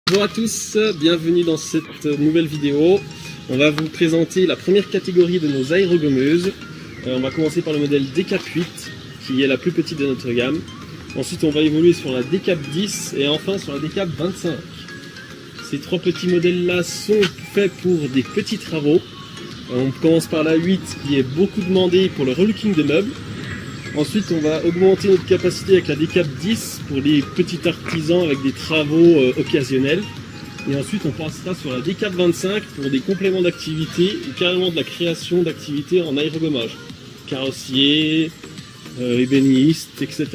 Bonjour à tous, bienvenue dans cette nouvelle vidéo. On va vous présenter la première catégorie de nos aérogommeuses. On va commencer par le modèle DCAP 8 qui est la plus petite de notre gamme. Ensuite on va évoluer sur la DCAP 10 et enfin sur la DCAP 25. Ces trois petits modèles là sont faits pour des petits travaux. On commence par la 8 qui est beaucoup demandée pour le relooking de meubles. Ensuite, on va augmenter notre capacité avec la DCAP 10 pour les petits artisans avec des travaux occasionnels. Et ensuite, on passera sur la DCAP 25 pour des compléments d'activité ou carrément de la création d'activités en aérogommage. Carrossier, ébéniste, etc.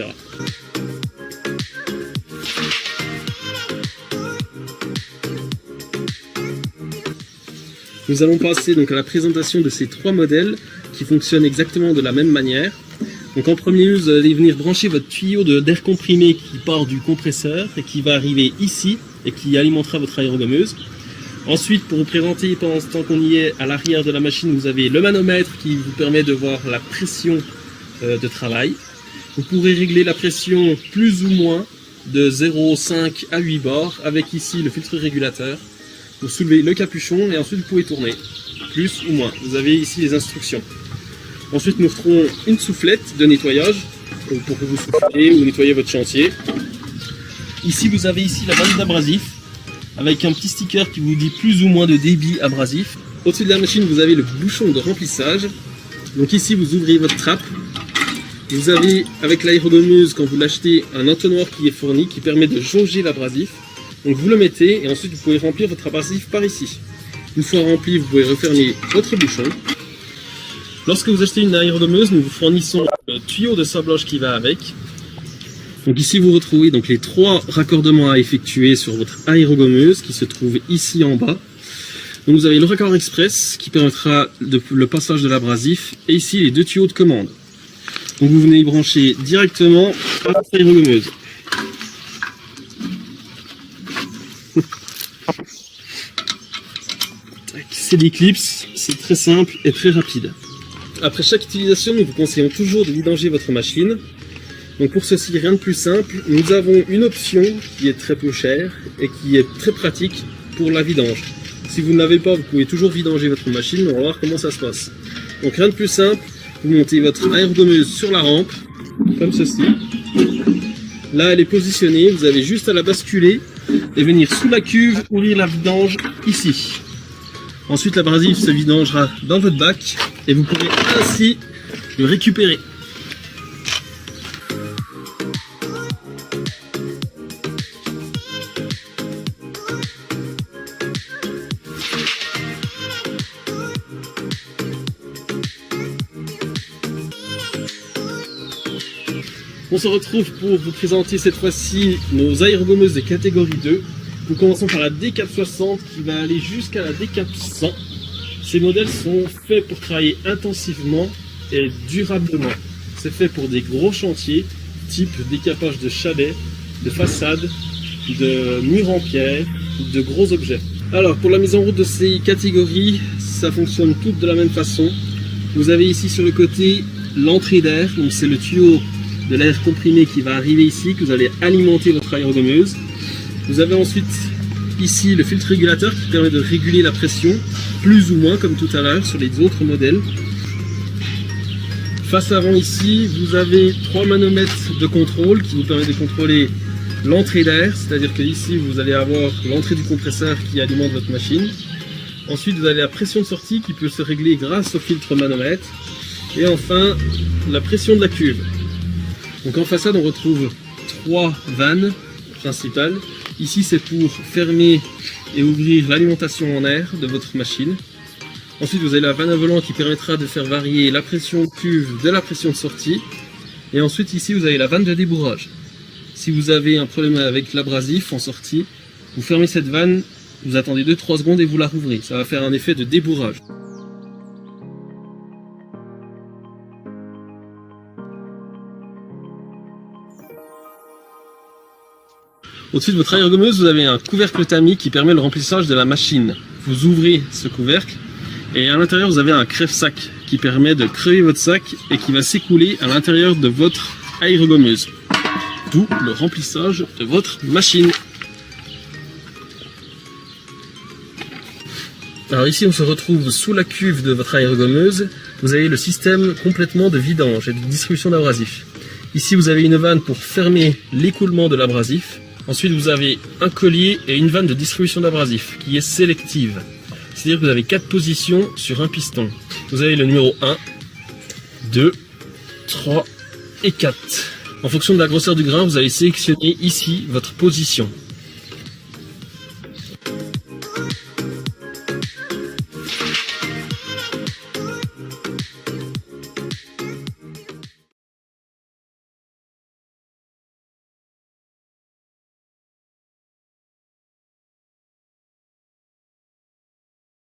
Nous allons passer donc à la présentation de ces trois modèles qui fonctionnent exactement de la même manière. Donc en premier lieu, vous allez venir brancher votre tuyau d'air comprimé qui part du compresseur et qui va arriver ici et qui alimentera votre aérogommeuse. Ensuite, pour vous présenter pendant ce temps qu'on y est, à l'arrière de la machine, vous avez le manomètre qui vous permet de voir la pression de travail. Vous pourrez régler la pression plus ou moins de 0,5 à 8 bars avec ici le filtre régulateur. Vous soulevez le capuchon et ensuite vous pouvez tourner, plus ou moins. Vous avez ici les instructions. Ensuite, nous ferons une soufflette de nettoyage pour que vous soufflez ou nettoyer votre chantier. Ici, vous avez ici la vanne d'abrasif avec un petit sticker qui vous dit plus ou moins de débit abrasif. Au-dessus de la machine, vous avez le bouchon de remplissage. Donc ici, vous ouvrez votre trappe. Vous avez, avec l'aérogommeuse, quand vous l'achetez, un entonnoir qui est fourni qui permet de jauger l'abrasif. Donc vous le mettez et ensuite vous pouvez remplir votre abrasif par ici. Une fois rempli, vous pouvez refermer votre bouchon. Lorsque vous achetez une aérogommeuse, nous vous fournissons le tuyau de sablage qui va avec. Donc ici vous retrouvez donc les trois raccordements à effectuer sur votre aérogommeuse qui se trouve ici en bas. Donc vous avez le raccord express qui permettra le passage de l'abrasif et ici les deux tuyaux de commande. Donc vous venez y brancher directement à votre aérogommeuse. C'est l'Eclipse, c'est très simple et très rapide. Après chaque utilisation, nous vous conseillons toujours de vidanger votre machine. Donc pour ceci, rien de plus simple, nous avons une option qui est très peu chère et qui est très pratique pour la vidange. Si vous ne l'avez pas, vous pouvez toujours vidanger votre machine, on va voir comment ça se passe. Donc rien de plus simple, vous montez votre aérogommeuse sur la rampe, comme ceci. Là, elle est positionnée, vous avez juste à la basculer et venir sous la cuve, ouvrir la vidange ici. Ensuite, l'abrasif se vidangera dans votre bac et vous pourrez ainsi le récupérer. On se retrouve pour vous présenter cette fois-ci nos aérogommeuses de catégorie 2. Nous commençons par la DCAP 60 qui va aller jusqu'à la DCAP 100. Ces modèles sont faits pour travailler intensivement et durablement. C'est fait pour des gros chantiers, type décapage de chalets, de façades, de murs en pierre, de gros objets. Alors pour la mise en route de ces catégories, ça fonctionne toutes de la même façon. Vous avez ici sur le côté l'entrée d'air, donc c'est le tuyau de l'air comprimé qui va arriver ici, que vous allez alimenter votre aérogommeuse. Vous avez ensuite ici le filtre régulateur qui permet de réguler la pression, plus ou moins comme tout à l'heure sur les autres modèles. Face avant ici, vous avez trois manomètres de contrôle qui vous permettent de contrôler l'entrée d'air, c'est-à-dire que ici vous allez avoir l'entrée du compresseur qui alimente votre machine. Ensuite vous avez la pression de sortie qui peut se régler grâce au filtre manomètre. Et enfin la pression de la cuve. Donc en façade on retrouve trois vannes principales. Ici c'est pour fermer et ouvrir l'alimentation en air de votre machine. Ensuite vous avez la vanne à volant qui permettra de faire varier la pression cuve de la pression de sortie. Et ensuite ici vous avez la vanne de débourrage. Si vous avez un problème avec l'abrasif en sortie, vous fermez cette vanne, vous attendez 2-3 secondes et vous la rouvrez. Ça va faire un effet de débourrage. Au-dessus de votre aérogommeuse, vous avez un couvercle tamis qui permet le remplissage de la machine. Vous ouvrez ce couvercle et à l'intérieur vous avez un crève-sac qui permet de crever votre sac et qui va s'écouler à l'intérieur de votre aérogommeuse. D'où le remplissage de votre machine. Alors ici, on se retrouve sous la cuve de votre aérogommeuse. Vous avez le système complètement de vidange et de distribution d'abrasif. Ici, vous avez une vanne pour fermer l'écoulement de l'abrasif. Ensuite, vous avez un collier et une vanne de distribution d'abrasif qui est sélective. C'est-à-dire que vous avez 4 positions sur un piston. Vous avez le numéro 1, 2, 3 et 4. En fonction de la grosseur du grain, vous allez sélectionner ici votre position.